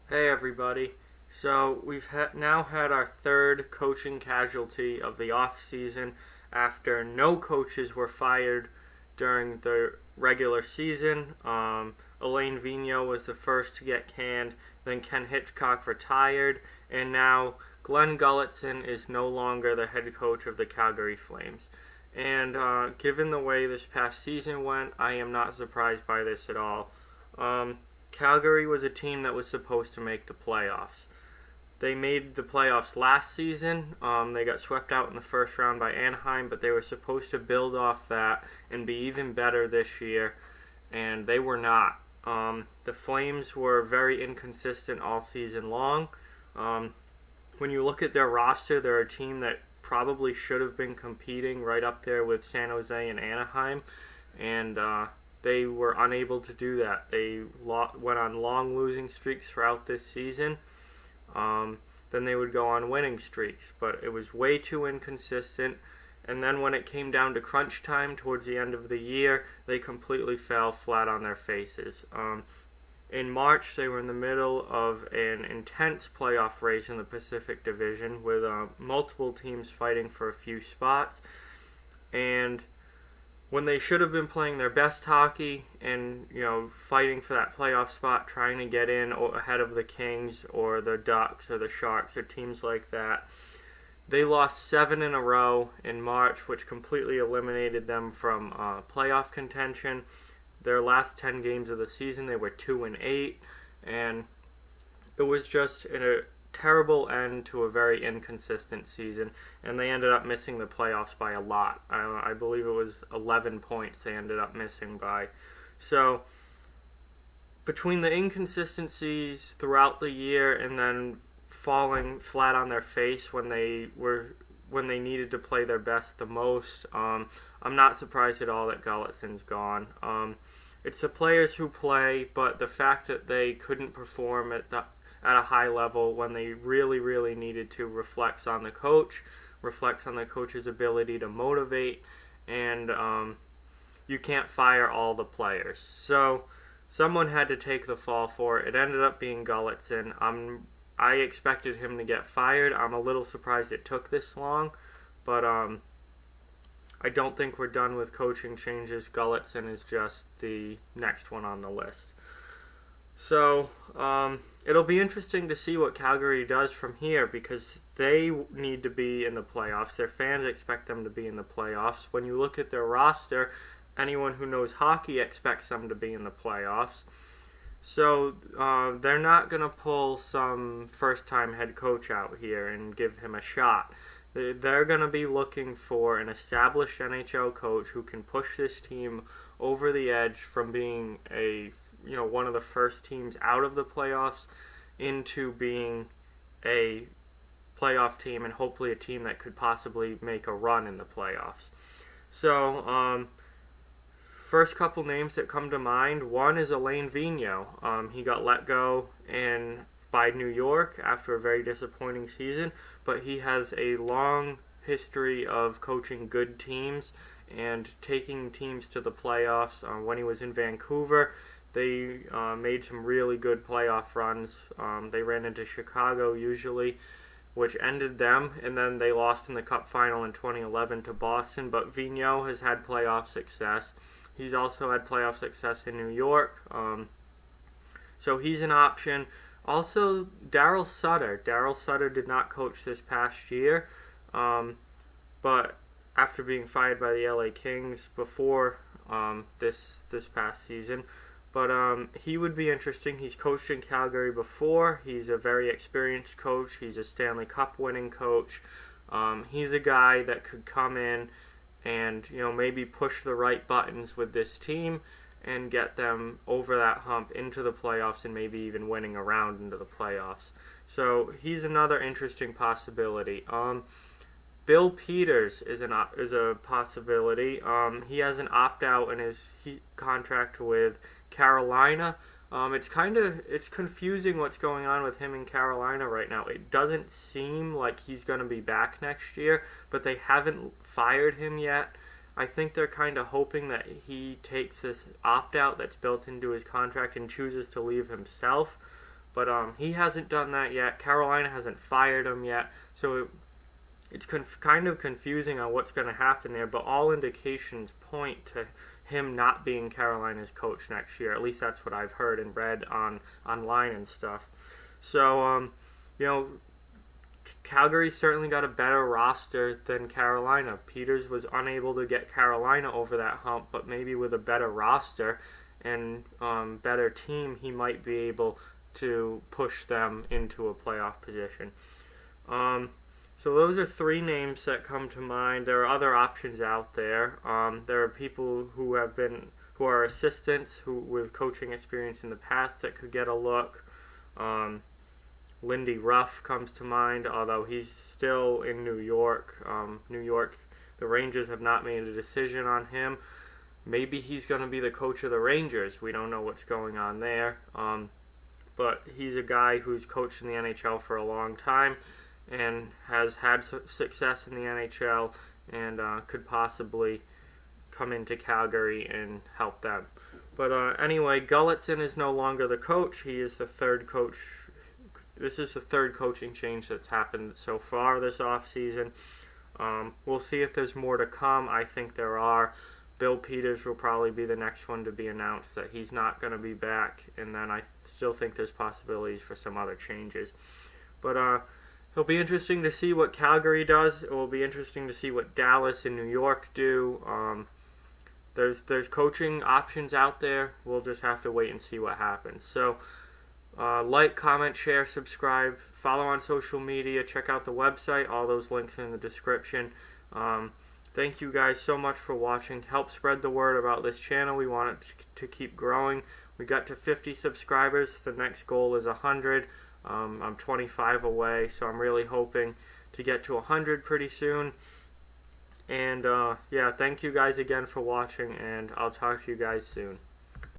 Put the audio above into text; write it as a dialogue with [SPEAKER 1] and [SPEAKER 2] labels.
[SPEAKER 1] Hey everybody. So we've now had our third coaching casualty of the off season after no coaches were fired during the regular season. Elaine Vigneault was the first to get canned. Then Ken Hitchcock retired, and now Glen Gulutzan is no longer the head coach of the Calgary Flames. And given the way this past season went, I am not surprised by this at all. Um, Calgary was a team that was supposed to make the playoffs. They made the playoffs last season. They got swept out in the first round by Anaheim, but they were supposed to build off that and be even better this year, and they were not. The Flames were very inconsistent all season long. Um, when you look at their roster, they're a team that probably should have been competing right up there with San Jose and Anaheim, and they were unable to do that. They went on long losing streaks throughout this season. Then they would go on winning streaks, but it was way too inconsistent. And then when it came down to crunch time towards the end of the year, they completely fell flat on their faces. In March, they were in the middle of an intense playoff race in the Pacific Division with multiple teams fighting for a few spots. And when they should have been playing their best hockey and fighting for that playoff spot, trying to get in ahead of the Kings or the Ducks or the Sharks or teams like that, they lost 7 in a row in March, which completely eliminated them from playoff contention. Their last 10 games of the season, they were 2-8, and it was just a terrible end to a very inconsistent season, and they ended up missing the playoffs by a lot. I believe it was 11 points they ended up missing by. So between the inconsistencies throughout the year and then falling flat on their face when they needed to play their best the most, I'm not surprised at all that Gulutzan's gone. It's the players who play, but the fact that they couldn't perform at a high level when they really, really needed to reflects on the coach, reflects on the coach's ability to motivate, and you can't fire all the players. So someone had to take the fall for it. It ended up being Gulutzan. I expected him to get fired. I'm a little surprised it took this long, but I don't think we're done with coaching changes. Gulutzan is just the next one on the list. So it'll be interesting to see what Calgary does from here because they need to be in the playoffs. Their fans expect them to be in the playoffs. When you look at their roster, anyone who knows hockey expects them to be in the playoffs. So they're not going to pull some first-time head coach out here and give him a shot. They're going to be looking for an established NHL coach who can push this team over the edge from being one of the first teams out of the playoffs into being a playoff team and hopefully a team that could possibly make a run in the playoffs. So first couple names that come to mind, one is Elaine Vigneault. He got let go by New York after a very disappointing season, but he has a long history of coaching good teams and taking teams to the playoffs. When he was in Vancouver, they made some really good playoff runs. They ran into Chicago usually, which ended them, and then they lost in the Cup final in 2011 to Boston, but Vigneault has had playoff success. He's also had playoff success in New York, so he's an option. Also, Daryl Sutter. Daryl Sutter did not coach this past year, but after being fired by the LA Kings before this past season. But he would be interesting. He's coached in Calgary before. He's a very experienced coach. He's a Stanley Cup winning coach. He's a guy that could come in and maybe push the right buttons with this team and get them over that hump into the playoffs and maybe even winning a round into the playoffs. So he's another interesting possibility. Bill Peters is a possibility. He has an opt-out in his contract with Carolina. It's confusing what's going on with him in Carolina right now. It doesn't seem like he's going to be back next year, but they haven't fired him yet. I think they're kind of hoping that he takes this opt-out that's built into his contract and chooses to leave himself. But he hasn't done that yet. Carolina hasn't fired him yet. So it's kind of confusing on what's going to happen there. But all indications point to him not being Carolina's coach next year. At least that's what I've heard and read online and stuff. So, Calgary certainly got a better roster than Carolina. Peters was unable to get Carolina over that hump, but maybe with a better roster and better team, he might be able to push them into a playoff position. So those are three names that come to mind. There are other options out there. There are people who are assistants with coaching experience in the past that could get a look. Lindy Ruff comes to mind, although he's still in New York. The Rangers have not made a decision on him. Maybe he's going to be the coach of the Rangers. We don't know what's going on there. But he's a guy who's coached in the NHL for a long time and has had success in the NHL and could possibly come into Calgary and help them. But anyway, Gulutzan is no longer the coach. He is the third coach. This is the third coaching change that's happened so far this offseason. We'll see if there's more to come. I think there are. Bill Peters will probably be the next one to be announced that he's not going to be back. And then I still think there's possibilities for some other changes. But it'll be interesting to see what Calgary does. It will be interesting to see what Dallas and New York do. There's coaching options out there. We'll just have to wait and see what happens. So like, comment, share, subscribe, follow on social media, check out the website. All those links in the description. Thank you guys so much for watching. Help spread the word about this channel. We want it to keep growing. We got to 50 subscribers. The next goal is 100. I'm 25 away, so I'm really hoping to get to 100 pretty soon. And yeah, thank you guys again for watching, and I'll talk to you guys soon.